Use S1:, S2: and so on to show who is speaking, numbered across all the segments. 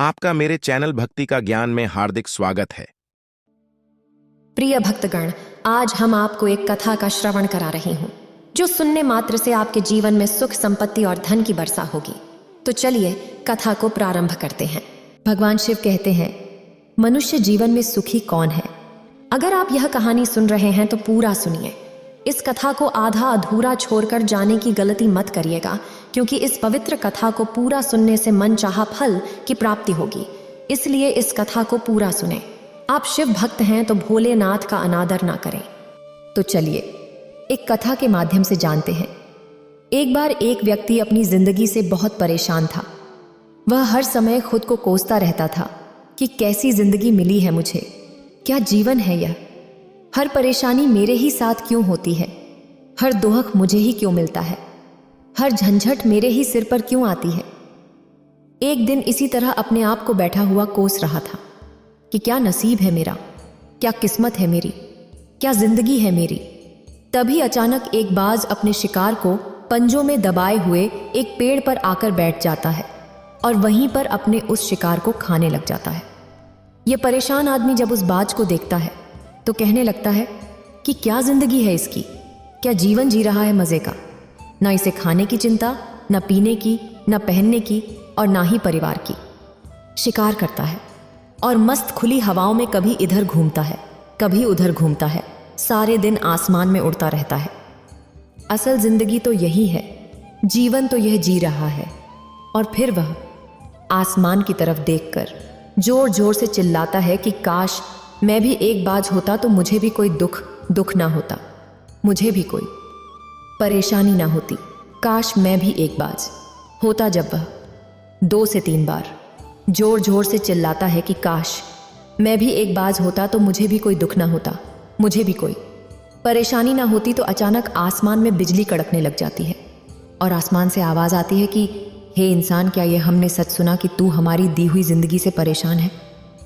S1: आपका मेरे चैनल भक्ति का ज्ञान में हार्दिक स्वागत है।
S2: प्रिय भक्तगण, आज हम आपको एक कथा का श्रवण करा रही हूँ जो सुनने मात्र से आपके जीवन में सुख, संपत्ति और धन की वर्षा होगी। तो चलिए कथा को प्रारंभ करते हैं। भगवान शिव कहते हैं, मनुष्य जीवन में सुखी कौन है? अगर आप यह कहानी सुन रहे हैं तो पूरा सुनिए। इस कथा को आधा अधूरा छोड़कर जाने की गलती मत करिएगा, क्योंकि इस पवित्र कथा को पूरा सुनने से मन चाहा फल की प्राप्ति होगी। इसलिए इस कथा को पूरा सुने। आप शिव भक्त हैं तो भोलेनाथ का अनादर ना करें। तो चलिए एक कथा के माध्यम से जानते हैं। एक बार एक व्यक्ति अपनी जिंदगी से बहुत परेशान था। वह हर समय खुद को कोसता रहता था कि कैसी जिंदगी मिली है मुझे, क्या जीवन है यह, हर परेशानी मेरे ही साथ क्यों होती है, हर दुख मुझे ही क्यों मिलता है, हर झंझट मेरे ही सिर पर क्यों आती है। एक दिन इसी तरह अपने आप को बैठा हुआ कोस रहा था कि क्या नसीब है मेरा, क्या किस्मत है मेरी, क्या जिंदगी है मेरी। तभी अचानक एक बाज अपने शिकार को पंजों में दबाए हुए एक पेड़ पर आकर बैठ जाता है और वहीं पर अपने उस शिकार को खाने लग जाता है। यह परेशान आदमी जब उस बाज को देखता है तो कहने लगता है कि क्या जिंदगी है इसकी, क्या जीवन जी रहा है मजे का। ना इसे खाने की चिंता, ना पीने की, ना पहनने की और ना ही परिवार की। शिकार करता है और मस्त खुली हवाओं में कभी इधर घूमता है, कभी उधर घूमता है, सारे दिन आसमान में उड़ता रहता है। असल जिंदगी तो यही है, जीवन तो यह जी रहा है। और फिर वह आसमान की तरफ देखकर जोर जोर से चिल्लाता है कि काश मैं भी एक बाज होता तो मुझे भी कोई दुख ना होता, मुझे भी कोई परेशानी ना होती। काश मैं भी एक बाज होता। जब वह 2 से 3 बार जोर जोर से चिल्लाता है कि काश मैं भी एक बाज होता तो मुझे भी कोई दुख ना होता, मुझे भी कोई परेशानी ना होती, तो अचानक आसमान में बिजली कड़कने लग जाती है और आसमान से आवाज़ आती है कि हे इंसान, क्या यह हमने सच सुना कि तू हमारी दी हुई जिंदगी से परेशान है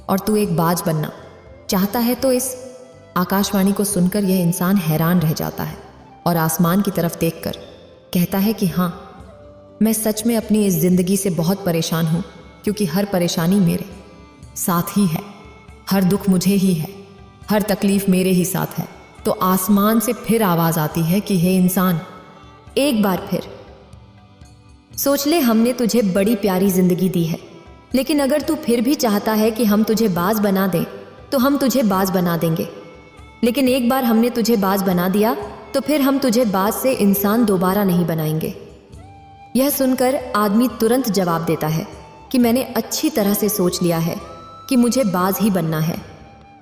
S2: और तू एक बाज बनना चाहता है। तो इस आकाशवाणी को सुनकर यह इंसान हैरान रह जाता है और आसमान की तरफ देखकर कहता है कि हाँ, मैं सच में अपनी इस जिंदगी से बहुत परेशान हूँ, क्योंकि हर परेशानी मेरे साथ ही है, हर दुख मुझे ही है, हर तकलीफ मेरे ही साथ है। तो आसमान से फिर आवाज आती है कि हे इंसान, एक बार फिर सोच ले, हमने तुझे बड़ी प्यारी जिंदगी दी है, लेकिन अगर तू फिर भी चाहता है कि हम तुझे बाज बना दें तो हम तुझे बाज बना देंगे। लेकिन एक बार हमने तुझे बाज बना दिया तो फिर हम तुझे बाज से इंसान दोबारा नहीं बनाएंगे। यह सुनकर आदमी तुरंत जवाब देता है कि मैंने अच्छी तरह से सोच लिया है कि मुझे बाज ही बनना है,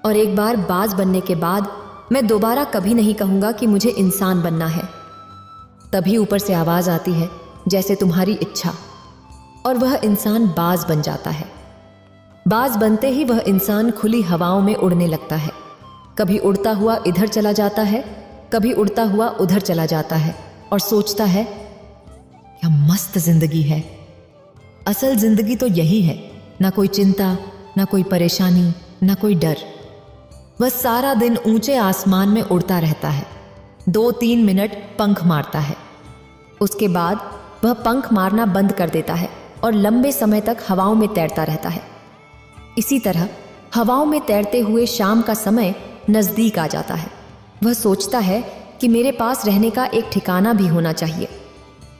S2: और एक बार बाज बनने के बाद मैं दोबारा कभी नहीं कहूँगा कि मुझे इंसान बनना है। तभी ऊपर से आवाज आती है, जैसे तुम्हारी इच्छा, और वह इंसान बाज बन जाता है। बाज बनते ही वह इंसान खुली हवाओं में उड़ने लगता है। कभी उड़ता हुआ इधर चला जाता है, कभी उड़ता हुआ उधर चला जाता है और सोचता है क्या मस्त जिंदगी है। असल जिंदगी तो यही है, ना कोई चिंता, ना कोई परेशानी, ना कोई डर। वह सारा दिन ऊंचे आसमान में उड़ता रहता है, 2-3 मिनट पंख मारता है, उसके बाद वह पंख मारना बंद कर देता है और लंबे समय तक हवाओं में तैरता रहता है। इसी तरह हवाओं में तैरते हुए शाम का समय नजदीक आ जाता है। वह सोचता है कि मेरे पास रहने का एक ठिकाना भी होना चाहिए,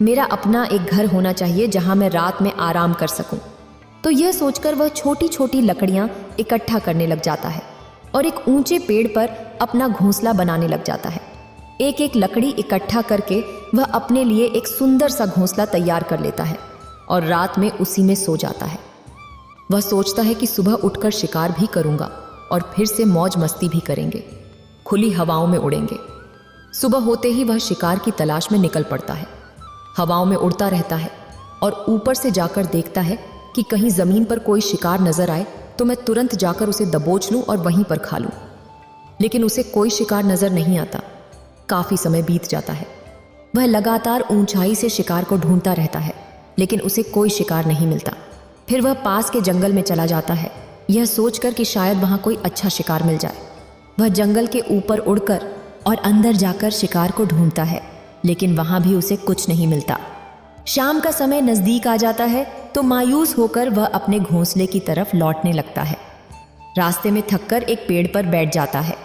S2: मेरा अपना एक घर होना चाहिए जहां मैं रात में आराम कर सकूं। तो यह सोचकर वह छोटी छोटी लकड़ियां इकट्ठा करने लग जाता है और एक ऊंचे पेड़ पर अपना घोंसला बनाने लग जाता है। एक एक लकड़ी इकट्ठा करके वह अपने लिए एक सुंदर सा घोंसला तैयार कर लेता है और रात में उसी में सो जाता है। वह सोचता है कि सुबह उठकर शिकार भी करूंगा और फिर से मौज मस्ती भी करेंगे, खुली हवाओं में उड़ेंगे। सुबह होते ही वह शिकार की तलाश में निकल पड़ता है। हवाओं में उड़ता रहता है और ऊपर से जाकर देखता है कि कहीं जमीन पर कोई शिकार नजर आए तो मैं तुरंत जाकर उसे दबोच लूं और वहीं पर खा लूं। लेकिन उसे कोई शिकार नजर नहीं आता। काफी समय बीत जाता है। वह लगातार ऊंचाई से शिकार को ढूंढता रहता है, लेकिन उसे कोई शिकार नहीं मिलता। फिर वह पास के जंगल में चला जाता है, यह सोचकर कि शायद वहां कोई अच्छा शिकार मिल जाए। वह जंगल के ऊपर उड़कर और अंदर जाकर शिकार को ढूंढता है, लेकिन वहां भी उसे कुछ नहीं मिलता। शाम का समय नजदीक आ जाता है तो मायूस होकर वह अपने घोंसले की तरफ लौटने लगता है। रास्ते में थककर एक पेड़ पर बैठ जाता है।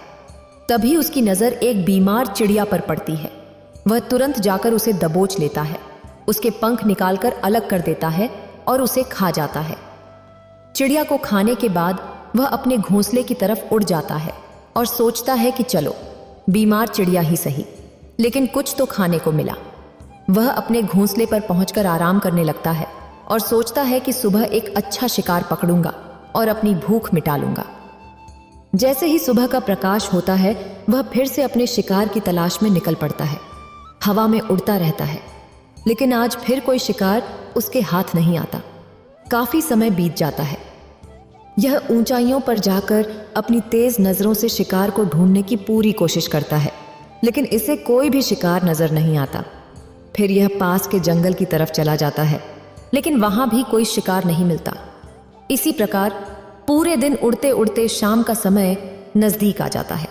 S2: तभी उसकी नज़र एक बीमार चिड़िया पर पड़ती है। वह तुरंत जाकर उसे दबोच लेता है, उसके पंख निकालकर अलग कर देता है और उसे खा जाता है। चिड़िया को खाने के बाद वह अपने घोंसले की तरफ उड़ जाता है और सोचता है कि चलो बीमार चिड़िया ही सही, लेकिन कुछ तो खाने को मिला। वह अपने घोंसले पर पहुंचकर आराम करने लगता है और सोचता है कि सुबह एक अच्छा शिकार पकड़ूंगा और अपनी भूख मिटा लूंगा। जैसे ही सुबह का प्रकाश होता है वह फिर से अपने शिकार की तलाश में निकल पड़ता है। हवा में उड़ता रहता है, लेकिन आज फिर कोई शिकार उसके हाथ नहीं आता। काफी समय बीत जाता है। यह ऊंचाइयों पर जाकर अपनी तेज नजरों से शिकार को ढूंढने की पूरी कोशिश करता है, लेकिन इसे कोई भी शिकार नजर नहीं आता। फिर यह पास के जंगल की तरफ चला जाता है, लेकिन वहां भी कोई शिकार नहीं मिलता। इसी प्रकार पूरे दिन उड़ते उड़ते शाम का समय नजदीक आ जाता है।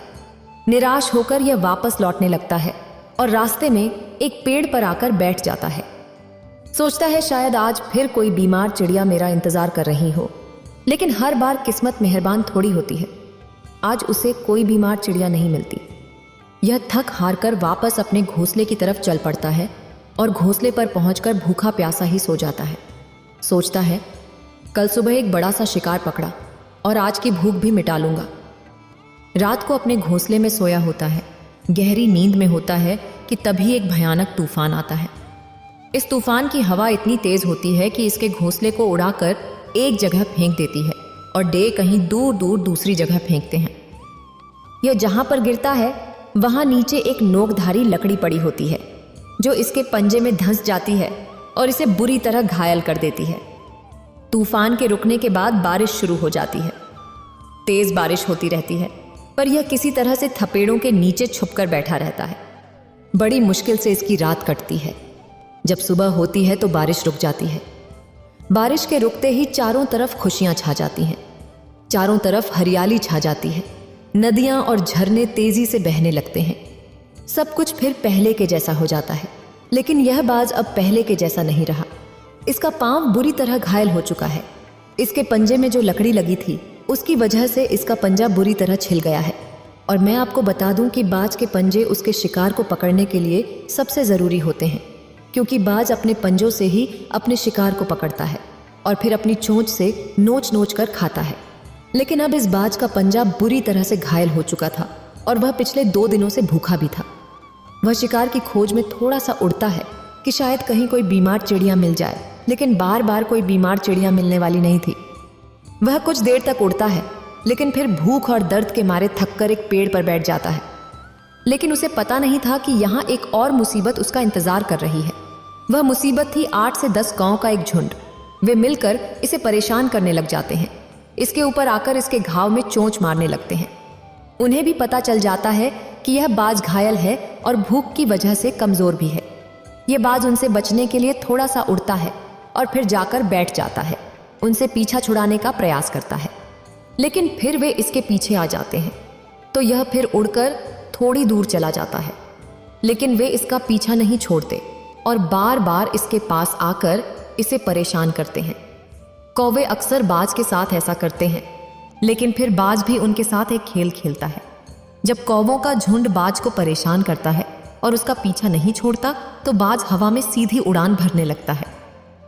S2: निराश होकर यह वापस लौटने लगता है और रास्ते में एक पेड़ पर आकर बैठ जाता है। सोचता है शायद आज फिर कोई बीमार चिड़िया मेरा इंतजार कर रही हो, लेकिन हर बार किस्मत मेहरबान थोड़ी होती है। आज उसे कोई बीमार चिड़िया नहीं मिलती। यह थक हार कर वापस अपने घोंसले की तरफ चल पड़ता है और घोंसले पर पहुंचकर भूखा प्यासा ही सो जाता है। सोचता है कल सुबह एक बड़ा सा शिकार पकड़ा और आज की भूख भी मिटा लूंगा। रात को अपने घोंसले में सोया होता है, गहरी नींद में होता है कि तभी एक भयानक तूफान आता है। इस तूफान की हवा इतनी तेज होती है कि इसके घोंसले को उड़ाकर एक जगह फेंक देती है और डे कहीं दूर दूर दूसरी जगह फेंकते हैं। यह जहां पर गिरता है वहां नीचे एक नोकधारी लकड़ी पड़ी होती है, जो इसके पंजे में धंस जाती है और इसे बुरी तरह घायल कर देती है। तूफान के रुकने के बाद बारिश शुरू हो जाती है। तेज बारिश होती रहती है, पर यह किसी तरह से थपेड़ों के नीचे छुपकर बैठा रहता है। बड़ी मुश्किल से इसकी रात कटती है। जब सुबह होती है तो बारिश रुक जाती है। बारिश के रुकते ही चारों तरफ खुशियां छा जाती हैं। चारों तरफ हरियाली छा जाती है। नदियां और झरने तेजी से बहने लगते हैं। सब कुछ फिर पहले के जैसा हो जाता है, लेकिन यह बाज अब पहले के जैसा नहीं रहा। इसका पांव बुरी तरह घायल हो चुका है। इसके पंजे में जो लकड़ी लगी थी उसकी वजह से इसका पंजा बुरी तरह छिल गया है। और मैं आपको बता दूं कि बाज के पंजे उसके शिकार को पकड़ने के लिए सबसे ज़रूरी होते हैं, क्योंकि बाज अपने पंजों से ही अपने शिकार को पकड़ता है और फिर अपनी चोंच से नोच नोच कर खाता है। लेकिन अब इस बाज का पंजा बुरी तरह से घायल हो चुका था और वह पिछले 2 दिनों से भूखा भी था। वह शिकार की खोज में थोड़ा सा उड़ता है कि शायद कहीं कोई बीमार चिड़िया मिल जाए, लेकिन बार बार कोई बीमार चिड़िया मिलने वाली नहीं थी। वह कुछ देर तक उड़ता है, लेकिन फिर भूख और दर्द के मारे थककर एक पेड़ पर बैठ जाता है। लेकिन उसे पता नहीं था कि यहाँ एक और मुसीबत उसका इंतजार कर रही है। वह मुसीबत थी 8 से 10 कांव का एक झुंड। वे मिलकर इसे परेशान करने लग जाते हैं। इसके ऊपर आकर इसके घाव में चोंच मारने लगते हैं। उन्हें भी पता चल जाता है कि यह बाज घायल है और भूख की वजह से कमजोर भी है। यह बाज उनसे बचने के लिए थोड़ा सा उड़ता है और फिर जाकर बैठ जाता है। उनसे पीछा छुड़ाने का प्रयास करता है, लेकिन फिर वे इसके पीछे आ जाते हैं। तो यह फिर उड़कर थोड़ी दूर चला जाता है, लेकिन वे इसका पीछा नहीं छोड़ते और बार बार इसके पास आकर इसे परेशान करते हैं। कौवे अक्सर बाज के साथ ऐसा करते हैं, लेकिन फिर बाज भी उनके साथ एक खेल खेलता है। जब कौवों का झुंड बाज को परेशान करता है और उसका पीछा नहीं छोड़ता, तो बाज हवा में सीधी उड़ान भरने लगता है।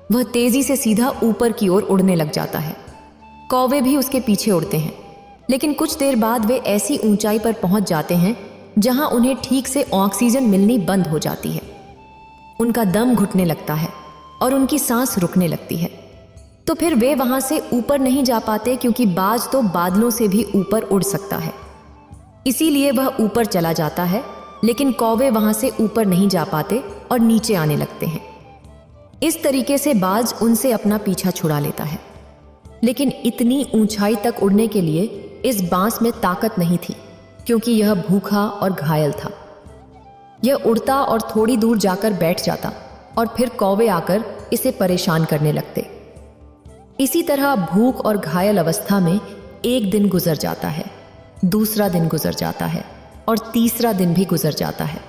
S2: वह तेजी से सीधा ऊपर की ओर उड़ने लग जाता है। कौवे भी उसके पीछे उड़ते हैं, लेकिन कुछ देर बाद वे ऐसी ऊंचाई पर पहुंच जाते हैं जहां उन्हें ठीक से ऑक्सीजन मिलनी बंद हो जाती है। उनका दम घुटने लगता है और उनकी सांस रुकने लगती है। तो फिर वे वहां से ऊपर नहीं जा पाते, क्योंकि बाज तो बादलों से भी ऊपर उड़ सकता है। इसीलिए वह ऊपर चला जाता है, लेकिन कौवे वहां से ऊपर नहीं जा पाते और नीचे आने लगते हैं। इस तरीके से बाज उनसे अपना पीछा छुड़ा लेता है। लेकिन इतनी ऊंचाई तक उड़ने के लिए इस बांस में ताकत नहीं थी, क्योंकि यह भूखा और घायल था। यह उड़ता और थोड़ी दूर जाकर बैठ जाता और फिर कौवे आकर इसे परेशान करने लगते। इसी तरह भूख और घायल अवस्था में एक दिन गुजर जाता है, दूसरा दिन गुजर जाता है और तीसरा दिन भी गुजर जाता है।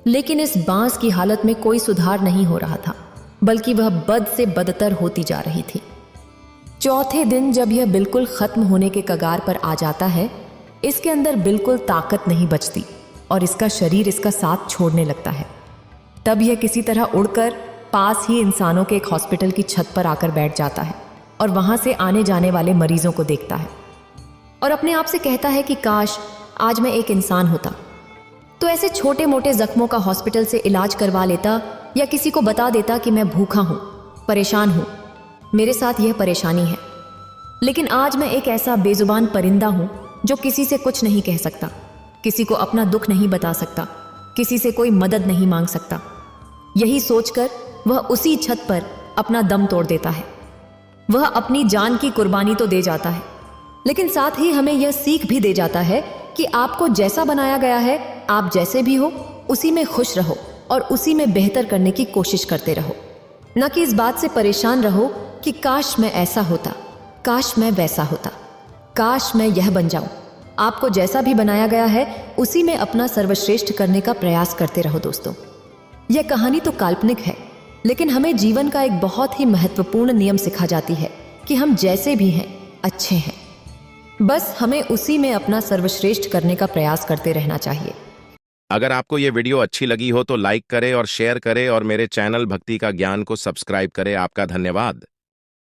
S2: लेकिन इस बांस की हालत में कोई सुधार नहीं हो रहा था। बल्कि वह बद से बदतर होती जा रही थी। चौथे दिन जब यह बिल्कुल खत्म होने के कगार पर आ जाता है, इसके अंदर बिल्कुल ताकत नहीं बचती और इसका शरीर इसका साथ छोड़ने लगता है। तब यह किसी तरह उड़कर पास ही इंसानों के एक हॉस्पिटल की छत पर आकर बैठ जाता है और वहां से आने जाने वाले मरीजों को देखता है और अपने आप से कहता है कि काश आज मैं एक इंसान होता, तो ऐसे छोटे मोटे जख्मों का हॉस्पिटल से इलाज करवा लेता या किसी को बता देता कि मैं भूखा हूं, परेशान हूं, मेरे साथ यह परेशानी है। लेकिन आज मैं एक ऐसा बेजुबान परिंदा हूं जो किसी से कुछ नहीं कह सकता, किसी को अपना दुख नहीं बता सकता, किसी से कोई मदद नहीं मांग सकता। यही सोचकर वह उसी छत पर अपना दम तोड़ देता है। वह अपनी जान की कुर्बानी तो दे जाता है, लेकिन साथ ही हमें यह सीख भी दे जाता है कि आपको जैसा बनाया गया है, आप जैसे भी हो उसी में खुश रहो और उसी में बेहतर करने की कोशिश करते रहो, न कि इस बात से परेशान रहो कि काश मैं ऐसा होता, काश मैं वैसा होता, काश मैं यह बन जाऊं। आपको जैसा भी बनाया गया है उसी में अपना सर्वश्रेष्ठ करने का प्रयास करते रहो। दोस्तों, यह कहानी तो काल्पनिक है, लेकिन हमें जीवन का एक बहुत ही महत्वपूर्ण नियम सिखा जाती है कि हम जैसे भी हैं अच्छे हैं, बस हमें उसी में अपना सर्वश्रेष्ठ करने का प्रयास करते रहना चाहिए।
S1: अगर आपको ये वीडियो अच्छी लगी हो तो लाइक करें और शेयर करें और मेरे चैनल भक्ति का ज्ञान को सब्सक्राइब करें। आपका धन्यवाद।